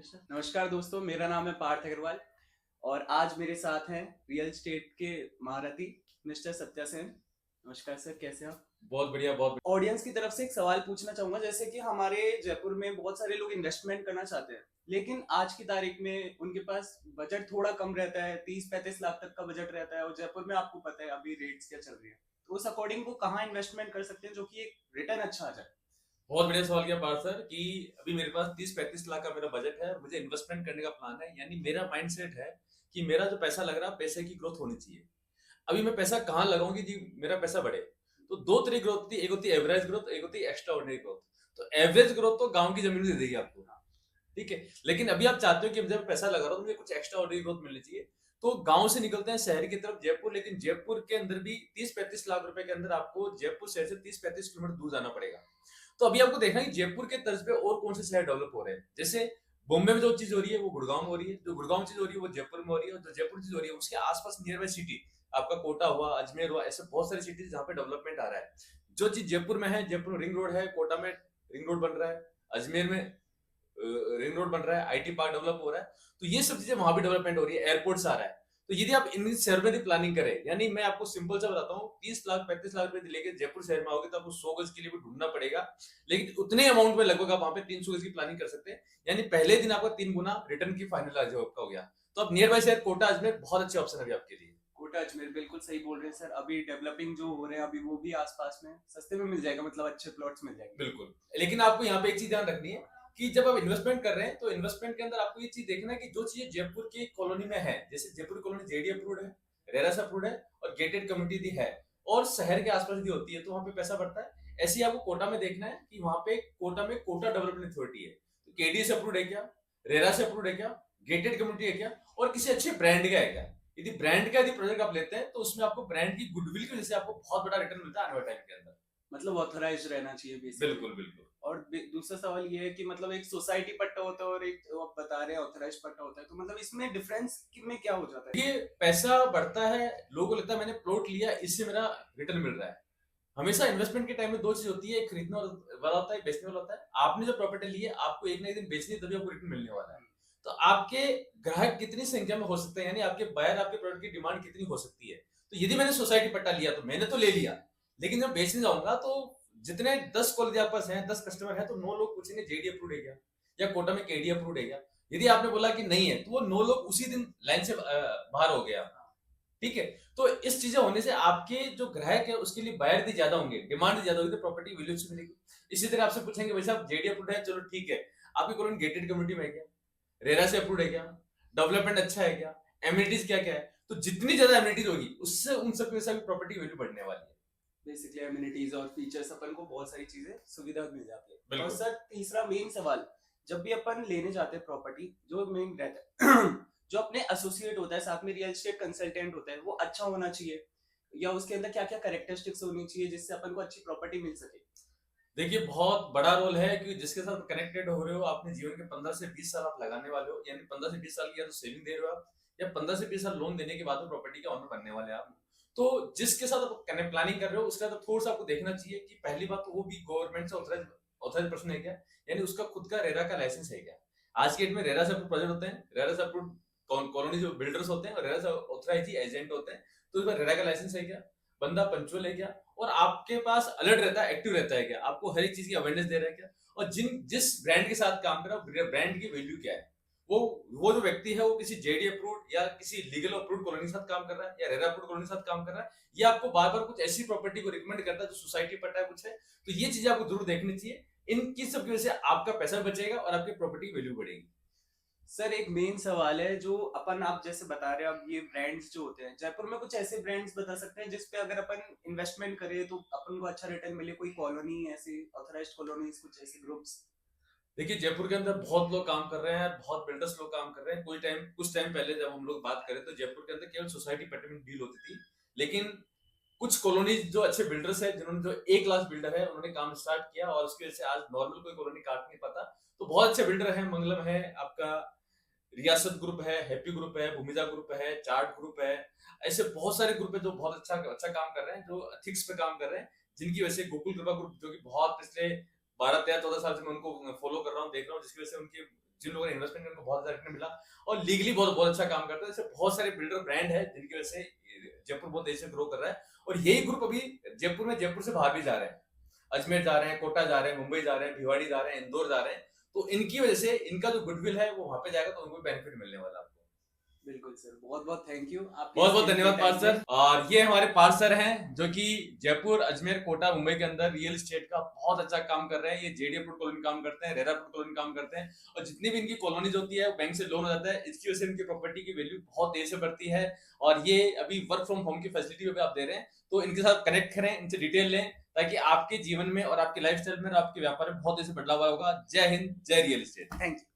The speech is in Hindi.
नमस्कार दोस्तों, मेरा नाम है पार्थ अग्रवाल और आज मेरे साथ हैं रियल एस्टेट के महारथी मिस्टर सत्या सेन। नमस्कार सर, कैसे हैं आप? बहुत बढ़िया, बहुत बढ़िया। ऑडियंस की तरफ से एक सवाल पूछना चाहूंगा, जैसे कि हमारे जयपुर में बहुत सारे लोग इन्वेस्टमेंट करना चाहते हैं, लेकिन आज की तारीख में उनके पास बजट थोड़ा कम रहता है, 30-35 लाख तक का बजट रहता है और जयपुर में आपको पता है अभी रेट्स क्या चल रही है, तो उस अकॉर्डिंग वो कहाँ इन्वेस्टमेंट कर सकते हैं जो कि एक रिटर्न अच्छा आ जाए? बहुत बढ़िया सवाल किया पार्थ सर कि अभी मेरे पास 30-35 लाख का मेरा बजट है और मुझे इन्वेस्टमेंट करने का प्लान है। यानी मेरा माइंडसेट है कि मेरा जो पैसा लग रहा है, पैसे की ग्रोथ होनी चाहिए। अभी मैं पैसा कहाँ लगाऊं कि जी मेरा पैसा बढ़े? तो दो तरह की ग्रोथ होती है, एक होती है एवरेज ग्रोथ, एक होती है एक्स्ट्रा ऑर्डिनरी ग्रोथ। तो एवरेज ग्रोथ तो गांव की जमीन दे देगी आपको, ठीक है। लेकिन अभी आप चाहते हो कि जब पैसा लगा रहा हूं तो मुझे कुछ एक्स्ट्रा ऑर्डिनरी ग्रोथ मिलनी चाहिए। तो गांव से निकलते हैं शहर की तरफ जयपुर, लेकिन जयपुर के अंदर भी 30-35 लाख रुपए के अंदर आपको जयपुर शहर से 30-35 किलोमीटर दूर जाना पड़ेगा। तो अभी आपको देखना है कि जयपुर के तर्ज पे और कौन से शहर डेवलप हो रहे हैं। जैसे बॉम्बे में जो चीज हो रही है वो गुड़गांव में हो रही है, जो गुड़गांव में चीज हो रही है वो जयपुर में हो रही है, और जो जयपुर चीज हो रही है उसके आसपास नियर बाय सिटी आपका कोटा हुआ, अजमेर हुआ, ऐसे बहुत सारी सिटीज जहाँ पे डेवलपमेंट आ रहा है। जो चीज जयपुर में है, जयपुर में रिंग रोड है, कोटा में रिंग रोड बन रहा है, अजमेर में रिंग रोड बन रहा है, आईटी पार्क डेवलप हो रहा है, तो ये सब चीजें वहां भी डेवलपमेंट हो रही है, एयरपोर्ट्स आ रहा है। तो यदि आप इन शहर में प्लानिंग करें, यानी मैं आपको सिंपल सा बताता हूँ, 30 लाख 35 लाख रुपए लेके जयपुर शहर में आओगे तो आपको 100 गज के लिए भी ढूंढना पड़ेगा, लेकिन उतने अमाउंट में लगभग आप वहां पे 300 गज की प्लानिंग कर सकते हैं। यानी पहले दिन आपका 3 गुना रिटर्न की फाइनल आपका हो गया। तो अब नियर बाय शहर कोटा अजमेर बहुत अच्छे ऑप्शन है अभी आपके लिए। कोटा अजमेर बिल्कुल सही बोल रहे हैं सर। अभी डेवलपिंग जो हो रहे हैं अभी वो भी आसपास में सस्ते में मिल जाएगा, मतलब अच्छे प्लॉट्स मिल जाएंगे। बिल्कुल, लेकिन आपको यहाँ पे एक चीज ध्यान रखनी है कि जब आप इन्वेस्टमेंट कर रहे हैं तो इन्वेस्टमेंट के अंदर आपको ये चीज देखना है कि जो चीजें जयपुर की कॉलोनी में है, जैसे जयपुर कॉलोनी जेडी अप्रूव्ड है, रेरा से अप्रूव्ड है और गेटेड कम्युनिटी भी है, और शहर के आसपास भी होती है, तो वहां पे पैसा बढ़ता है। ऐसे ही आपको कोटा में देखना है कि वहां पे कोटा में कोटा डेवलपमेंट अथॉरिटी है, तो केडी से अप्रूव्ड है क्या, रेरा से अप्रूव्ड है क्या, गेटेड कम्युनिटी है क्या, और किसी अच्छे ब्रांड का है क्या। यदि ब्रांड का यदि प्रोजेक्ट आप लेते हैं तो उसमें आपको ब्रांड की गुडविल की वजह से आपको बहुत बड़ा रिटर्न मिलता है आने वाले टाइम के अंदर। मतलब ऑथराइज रहना चाहिए बेसिकली। बिल्कुल बिल्कुल। और दूसरा सवाल ये है कि मतलब एक सोसाइटी पट्टा होता है और एक आप बता रहे हैं ऑथराइज पट्टा होता है, तो मतलब इसमें डिफरेंस में क्या हो जाता है? ये पैसा बढ़ता है, लोगों को लगता है मैंने प्लॉट लिया इससे मेरा रिटर्न मिल रहा है। हमेशा इन्वेस्टमेंट के टाइम में दो चीज होती है, एक खरीदने वाला होता है, बेचने वाला होता है। आपने जो प्रॉपर्टी ली है आपको एक ना एक दिन बेचनी है, तभी आपको रिटर्न मिलने वाला है। तो आपके ग्राहक कितनी संख्या में हो सकते हैं, यानी आपके बायर आपके प्रोडक्ट की डिमांड कितनी हो सकती है। तो यदि मैंने सोसाइटी पट्टा लिया तो मैंने तो ले लिया, लेकिन जब बेचने जाऊंगा तो जितने 10 कॉलेज आपके पास हैं, 10 कस्टमर है, तो 9 लोग पूछेंगे जेडी अप्रूव्ड है क्या, या कोटा में केडी अप्रूव्ड है क्या। यदि आपने बोला कि नहीं है तो वो 9 लोग उसी दिन लाइन से बाहर हो गया, ठीक है। तो इस चीजें होने से आपके जो ग्राहक है उसके लिए बायर भी ज्यादा होंगे, डिमांड ज्यादा होगी, तो प्रॉपर्टी वैल्यू अच्छी मिलेगी। इसी तरह आपसे पूछेंगे भाई साहब जेडी अप्रूव्ड है, चलो ठीक है, आपकी कॉलोनी गेटेड कम्युनिटी में है क्या, रेरा से अप्रूव्ड है क्या, डेवलपमेंट अच्छा है क्या, एमिनिटीज क्या क्या है। तो जितनी ज्यादा एमिनिटीज होगी उससे उन सब की वजह से प्रॉपर्टी वैल्यू बढ़ने वाली है। बेसिकली एमिनिटीज और फीचर्स अपन को बहुत सारी चीजें सुविधा मिल जाती है। और बिल्कुल। सर तीसरा मेन सवाल, जब भी अपन लेने जाते हैं प्रॉपर्टी, जो मेन रहता है जो अपने एसोसिएट होता है साथ में रियल एस्टेट कंसल्टेंट होता है, वो अच्छा होना चाहिए या उसके अंदर क्या क्या कैरेक्टरिस्टिक्स होनी चाहिए जिससे अपन को अच्छी प्रॉपर्टी मिल सके? देखिए बहुत बड़ा रोल है कि जिसके साथ कनेक्टेड हो रहे हो, अपने जीवन के 15 से 20 साल आप लगाने वाले हो, यानी 15 से 20 साल की या तो सेविंग दे रहे हो आप, या 15 से 20 साल लोन देने के बाद प्रॉपर्टी के ऑनर बनने वाले आप। तो जिसके साथ आप प्लानिंग कर रहे हो उसके साथ थोड़ा सा आपको देखना चाहिए कि पहली बात तो वो भी गवर्नमेंट से ऑथराइज पर्सन है क्या, यानी उसका खुद का रेरा का लाइसेंस है क्या। आज के डेट में रेरा से अप्रूव प्रोजेक्ट होते हैं, रेरा से अप्रूव कॉलोनी जो बिल्डर्स होते हैं, और रेरा से ऑथराइज एजेंट होते हैं। तो उसका रेरा का लाइसेंस है क्या, बंदा पंचुअल है क्या, और आपके पास अलर्ट रहता है, एक्टिव रहता है क्या, आपको हर एक चीज की अवेयरनेस दे रहा है क्या, और जिस ब्रांड के साथ काम कर रहा है ब्रांड की वैल्यू क्या है। वो वो जो व्यक्ति है वो किसी जेडी अप्रूव्ड या किसी लीगल अप्रूव्ड कॉलोनी के साथ काम कर रहा है, या रेरा अप्रूव्ड कॉलोनी के साथ काम कर रहा है, या आपको बार बार कुछ ऐसी प्रॉपर्टी को रिकमेंड करता है जो सोसाइटी पट्टा है कुछ है। तो ये चीजें आपको जरूर देखनी चाहिए। इनकी सब की वजह से आपका पैसा बचेगा और आपकी प्रॉपर्टी की वैल्यू बढ़ेगी। सर एक मेन सवाल है जो अपन आप जैसे बता रहे हैं, अब ये ब्रांड्स जो होते हैं जयपुर में, कुछ ऐसे ब्रांड्स बता सकते हैं जिसपे अगर अपन इन्वेस्टमेंट करें तो अपन को अच्छा रिटर्न मिले? कोई कॉलोनी ऐसी ऑथराइज्ड कॉलोनीज, कुछ ऐसे ग्रुप्स? देखिए जयपुर के अंदर बहुत लोग काम कर रहे हैं, बहुत बिल्डर्स लोग काम कर रहे हैं। कुछ टाइम पहले जब हम लोग बात करें तो जयपुर के अंदर केवल सोसाइटी पट्टे में डील होती थी, लेकिन कुछ कॉलोनीज जो अच्छे बिल्डर्स हैं, जिन्होंने जो ए क्लास बिल्डर है, उन्होंने काम स्टार्ट किया और उसकी वजह से आज नॉर्मल कोई कॉलोनी काट नहीं पाता। तो बहुत अच्छे बिल्डर हैं, मंगलम है आपका, रियासत ग्रुप है, हैप्पी ग्रुप है, भूमिजा ग्रुप है, चार्ट ग्रुप है, ऐसे बहुत सारे ग्रुप है जो बहुत अच्छा अच्छा काम कर रहे हैं, जो एथिक्स पे काम कर रहे हैं, जिनकी वजह से गोकुल कृपा ग्रुप जो कि बहुत पिछले 12-13-14 साल से मैं उनको फॉलो कर रहा हूँ, देख रहा हूँ, जिसकी वजह से उनकी जिन लोगों ने इन्वेस्टमेंट उनको बहुत ज्यादा रिटर्न मिला, और लीगली बहुत बहुत अच्छा काम करता है। जैसे बहुत सारे बिल्डर ब्रांड है जिनकी वजह से जयपुर बहुत तेजी से ग्रो कर रहा है, और यही ग्रुप अभी जयपुर से बाहर भी जा रहे हैं, अजमेर जा रहे हैं, कोटा जा रहे हैं, मुंबई जा रहे हैं, भिवाड़ी जा रहे हैं, इंदौर जा रहे हैं। तो इनकी वजह से इनका जो गुडविल है वो वहां पे जाएगा, तो उनको बेनिफिट मिलने वाला है आपको। बिल्कुल सर, बहुत बहुत थैंक यू, आपके बहुत बहुत इस धन्यवाद कीमती पार्थ टाइम सर। और ये हमारे पार्थ सर हैं जो कि जयपुर, अजमेर, कोटा, मुंबई के अंदर रियल एस्टेट का बहुत अच्छा काम कर रहे हैं। ये जेडी अप्रूव्ड कॉलोनी काम करते हैं, रेरा अप्रूव्ड कॉलोनी काम करते हैं, और जितनी भी इनकी कॉलोनीज होती है बैंक से लोन हो जाता है। इसकी वजह से इनकी प्रॉपर्टी की वैल्यू बहुत तेजी से बढ़ती है, और ये अभी वर्क फ्रॉम होम की फैसिलिटी भी आप दे रहे हैं। तो इनके साथ कनेक्ट करें, इनसे डिटेल लें, ताकि आपके जीवन में और आपके लाइफस्टाइल में और आपके व्यापार में बहुत तेजी से बदलाव होगा। जय हिंद, जय रियल एस्टेट। Thank you.